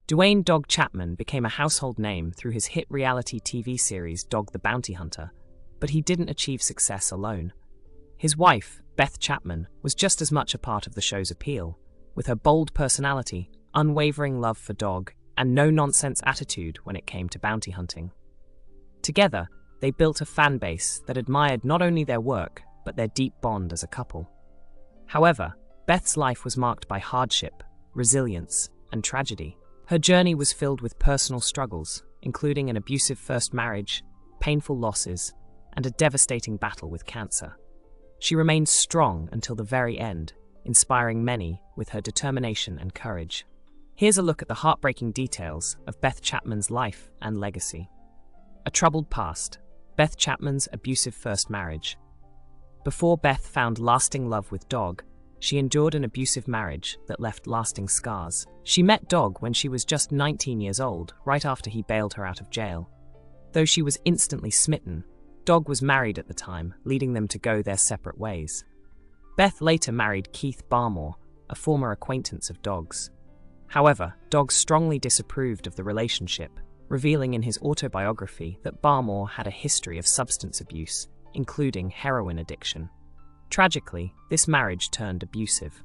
Dwayne "Dog" Chapman became a household name through his hit reality TV series Dog the Bounty Hunter, but he didn't achieve success alone. His wife, Beth Chapman, was just as much a part of the show's appeal, with her bold personality, unwavering love for Dog, and no-nonsense attitude when it came to bounty hunting. Together, they built a fan base that admired not only their work, but their deep bond as a couple. However, Beth's life was marked by hardship, resilience, and tragedy. Her journey was filled with personal struggles, including an abusive first marriage, painful losses, and a devastating battle with cancer. She remained strong until the very end, inspiring many with her determination and courage. Here's a look at the heartbreaking details of Beth Chapman's life and legacy. A troubled past. Beth Chapman's abusive first marriage. Before Beth found lasting love with Dog, she endured an abusive marriage that left lasting scars. She met Dog when she was just 19 years old, right after he bailed her out of jail. Though she was instantly smitten, Dog was married at the time, leading them to go their separate ways. Beth later married Keith Barmore, a former acquaintance of Dog's. However, Dog strongly disapproved of the relationship, revealing in his autobiography that Barmore had a history of substance abuse, including heroin addiction. Tragically, this marriage turned abusive.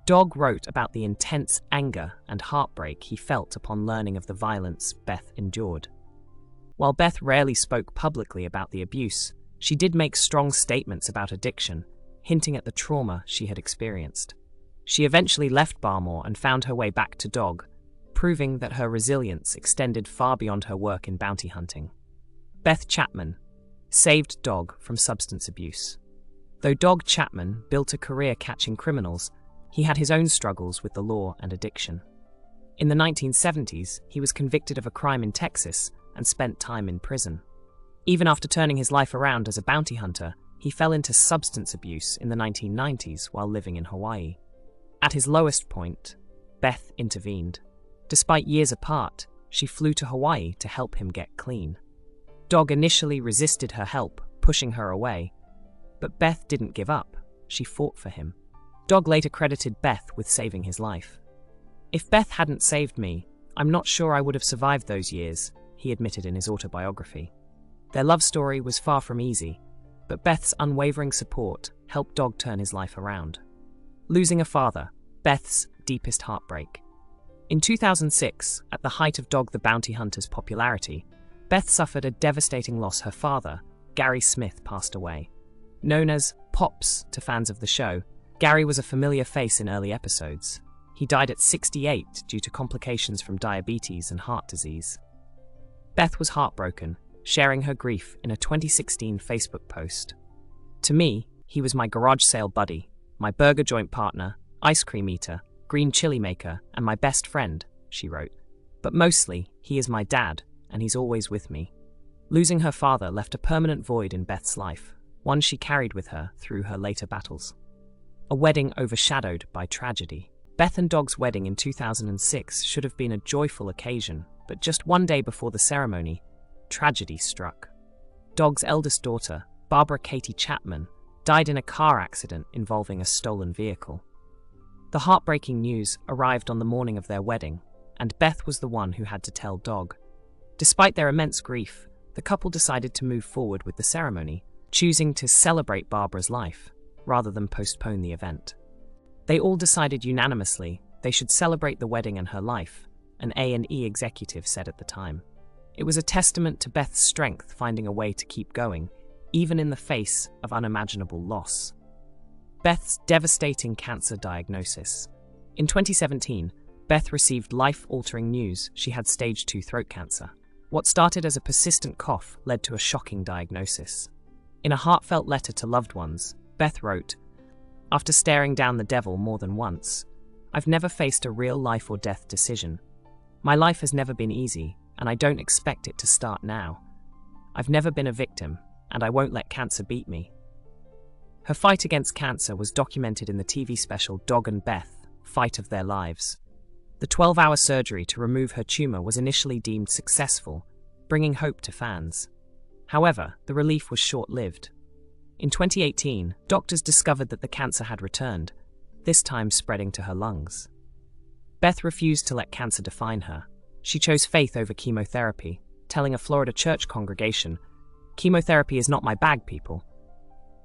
Dog wrote about the intense anger and heartbreak he felt upon learning of the violence Beth endured. While Beth rarely spoke publicly about the abuse, she did make strong statements about addiction, hinting at the trauma she had experienced. She eventually left Barmore and found her way back to Dog, proving that her resilience extended far beyond her work in bounty hunting. Beth Chapman saved Dog from substance abuse. Though Dog Chapman built a career catching criminals, he had his own struggles with the law and addiction. In the 1970s, he was convicted of a crime in Texas and spent time in prison. Even after turning his life around as a bounty hunter, he fell into substance abuse in the 1990s while living in Hawaii. At his lowest point, Beth intervened. Despite years apart, she flew to Hawaii to help him get clean. Dog initially resisted her help, pushing her away, but Beth didn't give up. She fought for him. Dog later credited Beth with saving his life. "If Beth hadn't saved me, I'm not sure I would have survived those years," he admitted in his autobiography. Their love story was far from easy, but Beth's unwavering support helped Dog turn his life around. Losing a father, Beth's deepest heartbreak. In 2006, at the height of Dog the Bounty Hunter's popularity, Beth suffered a devastating loss. Her father, Gary Smith, passed away. Known as Pops to fans of the show, Gary was a familiar face in early episodes. He died at 68 due to complications from diabetes and heart disease. Beth was heartbroken, sharing her grief in a 2016 Facebook post. "To me, he was my garage sale buddy, my burger joint partner, ice cream eater, green chili maker, and my best friend," she wrote. "But mostly, he is my dad, and he's always with me." Losing her father left a permanent void in Beth's life, one she carried with her through her later battles. A wedding overshadowed by tragedy. Beth and Dog's wedding in 2006 should have been a joyful occasion, but just one day before the ceremony, tragedy struck. Dog's eldest daughter, Barbara Katie Chapman, died in a car accident involving a stolen vehicle. The heartbreaking news arrived on the morning of their wedding, and Beth was the one who had to tell Dog. Despite their immense grief, the couple decided to move forward with the ceremony, choosing to celebrate Barbara's life, rather than postpone the event. They all decided unanimously they should celebrate the wedding and her life, an A&E executive said at the time. It was a testament to Beth's strength finding a way to keep going, even in the face of unimaginable loss. Beth's devastating cancer diagnosis. In 2017, Beth received life-altering news she had stage 2 throat cancer. What started as a persistent cough led to a shocking diagnosis. In a heartfelt letter to loved ones, Beth wrote, "After staring down the devil more than once, I've never faced a real life or death decision. My life has never been easy, and I don't expect it to start now. I've never been a victim, and I won't let cancer beat me." Her fight against cancer was documented in the TV special Dog and Beth, Fight of Their Lives. The 12-hour surgery to remove her tumor was initially deemed successful, bringing hope to fans. However, the relief was short-lived. In 2018, doctors discovered that the cancer had returned, this time spreading to her lungs. Beth refused to let cancer define her. She chose faith over chemotherapy, telling a Florida church congregation, "Chemotherapy is not my bag, people.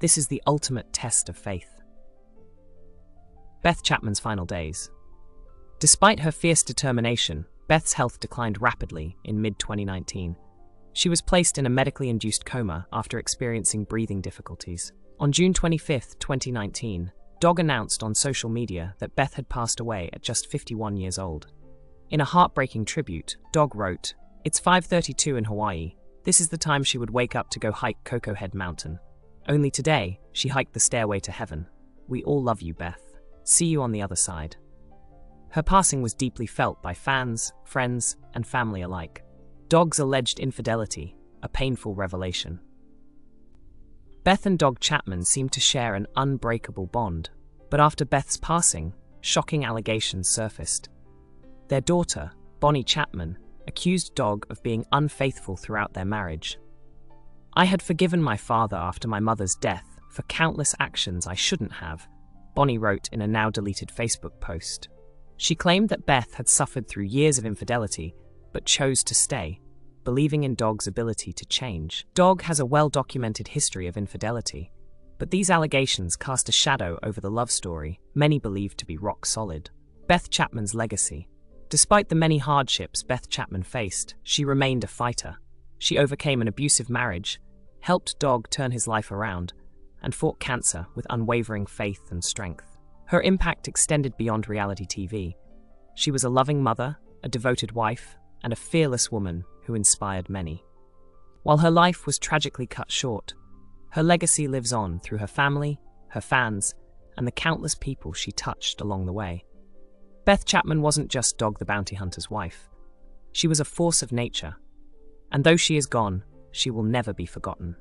This is the ultimate test of faith." Beth Chapman's final days. Despite her fierce determination, Beth's health declined rapidly in mid-2019. She was placed in a medically induced coma after experiencing breathing difficulties. On June 25, 2019, Dog announced on social media that Beth had passed away at just 51 years old. In a heartbreaking tribute, Dog wrote, "It's 5:32 in Hawaii. This is the time she would wake up to go hike Cocoa Head Mountain. Only today, she hiked the stairway to heaven. We all love you, Beth. See you on the other side." Her passing was deeply felt by fans, friends, and family alike. Dog's alleged infidelity, a painful revelation. Beth and Dog Chapman seemed to share an unbreakable bond, but after Beth's passing, shocking allegations surfaced. Their daughter, Bonnie Chapman, accused Dog of being unfaithful throughout their marriage. "I had forgiven my father after my mother's death for countless actions I shouldn't have," Bonnie wrote in a now-deleted Facebook post. She claimed that Beth had suffered through years of infidelity, but chose to stay, believing in Dog's ability to change. Dog has a well-documented history of infidelity, but these allegations cast a shadow over the love story many believe to be rock solid. Beth Chapman's legacy. Despite the many hardships Beth Chapman faced, she remained a fighter. She overcame an abusive marriage, helped Dog turn his life around, and fought cancer with unwavering faith and strength. Her impact extended beyond reality TV. She was a loving mother, a devoted wife, and a fearless woman who inspired many. While her life was tragically cut short, her legacy lives on through her family, her fans, and the countless people she touched along the way. Beth Chapman wasn't just Dog the Bounty Hunter's wife. She was a force of nature, and though she is gone, she will never be forgotten.